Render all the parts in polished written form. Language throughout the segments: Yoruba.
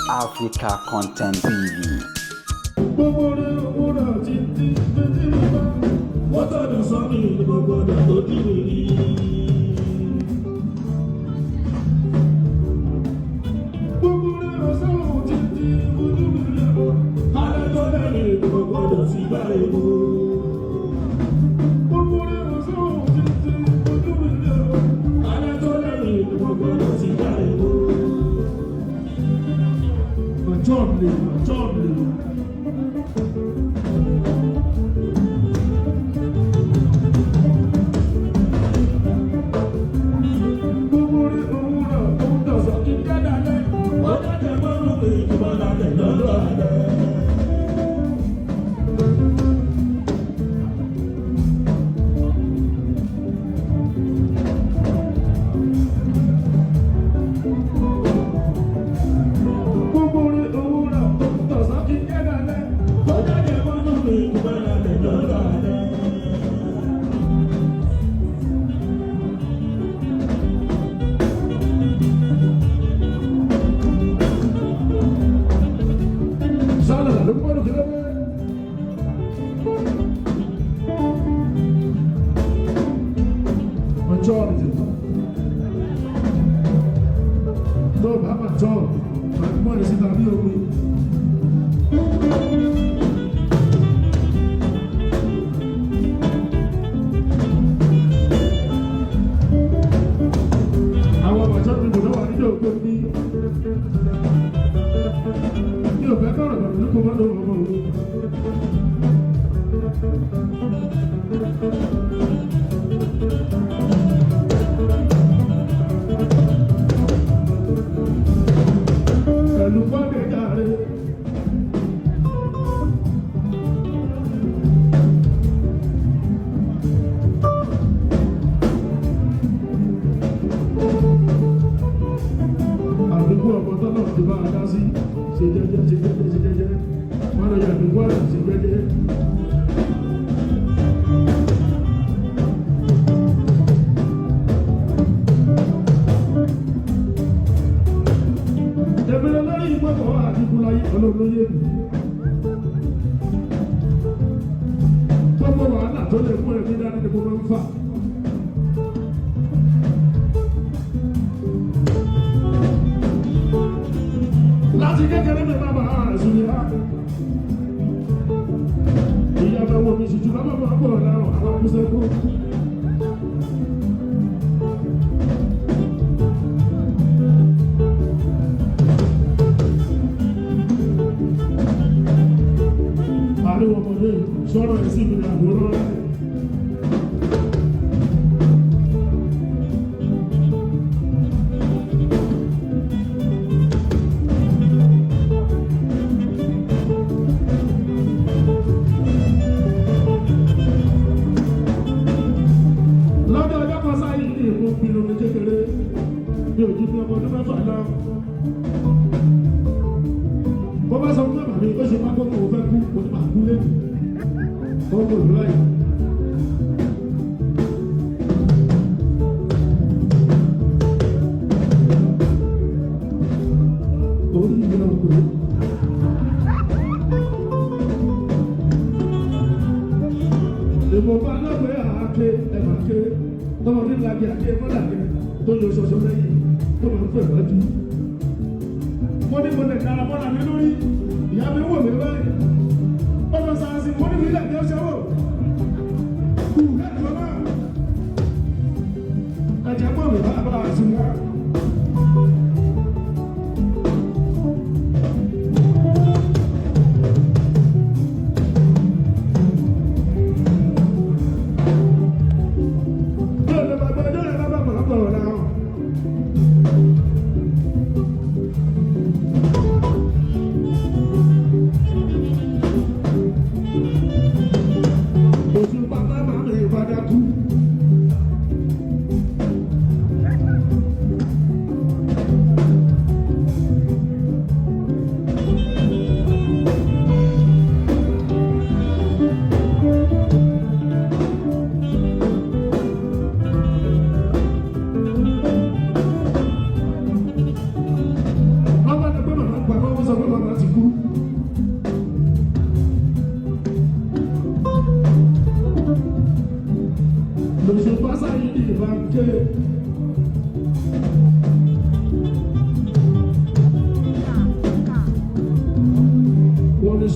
Africa Content TV.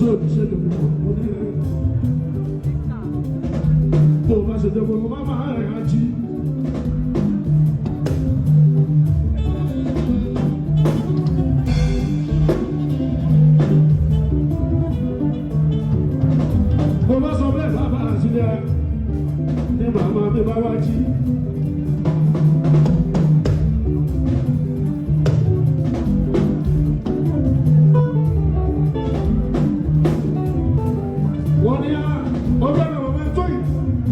sóòdù ṣe lè mọ̀ ọ́ ní ẹ̀. Tó o bá ṣe jẹ́ gbogbo máa máa rẹ̀ á jí. Mo bá sọ bẹ́ẹ̀ bàbá àṣìlẹ̀ ní màmá mi bá wá jí. Wọ́n ní ọjọ́ ìrọ̀lẹ́ mọ̀ tó yìí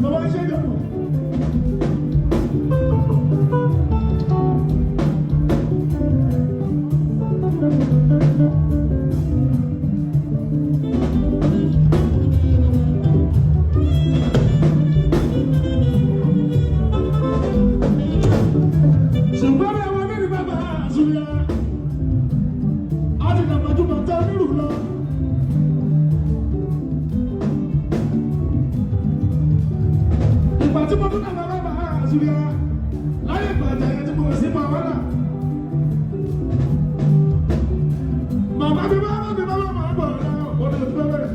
lọ́wọ́ iṣẹ́ ìjọba. Ṣùgbọ́n àwọn ẹni bàbá àṣùyà á ti dàgbàjú bàtà onírù lọ. Ìgbà tí mo tún dàgbà bàbá àṣùyà láyé ìgbàjà yẹn tí mo sì máa wá là. Màmá mi bá máa bọ̀ ọ̀la ọ̀dọ̀ tó bẹ̀rẹ̀.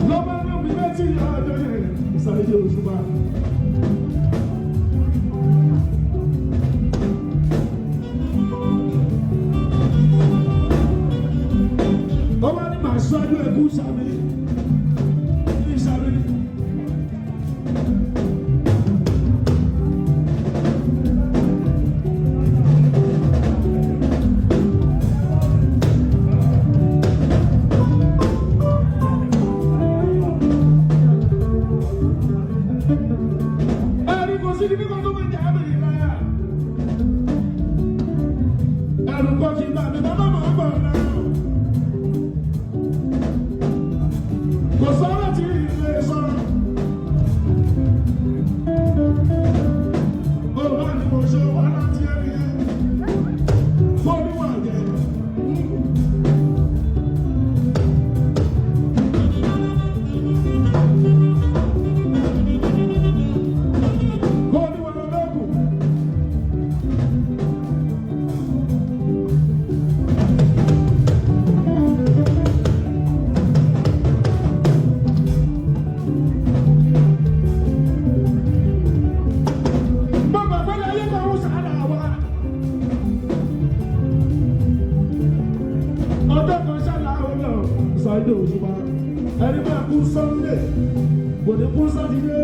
Lọ́mọ náà mi bẹ́ẹ̀ tí ìyá ọjọ́ yẹn ìsàlẹ̀ Òṣùpá. Ó wá ní màá ṣáájú ẹ̀kú sàmì ní ìsàmì ní. Ẹ̀rí kò sí ní kíkọ́ tó máa ń jà á bẹ̀rẹ̀ láyà. Ẹ̀rù kọ́ kí n bá mi bàbá máa bọ̀ náà. Kò sọ́rọ̀ tí ilé sọ. Ó bá ní mo ṣe wá láti ẹ̀rí ẹ̀. Mo ní wà jẹ́. Mo ní wà lọ́lọ́kùn. Mo gbàgbọ́ ní ayé kan ń sàárà wa. Ọjọ́ kan ṣáàlà ọ̀nà Sunday Òṣùpá. Ẹni máa kú Sunday, kò ní kú Sátidé.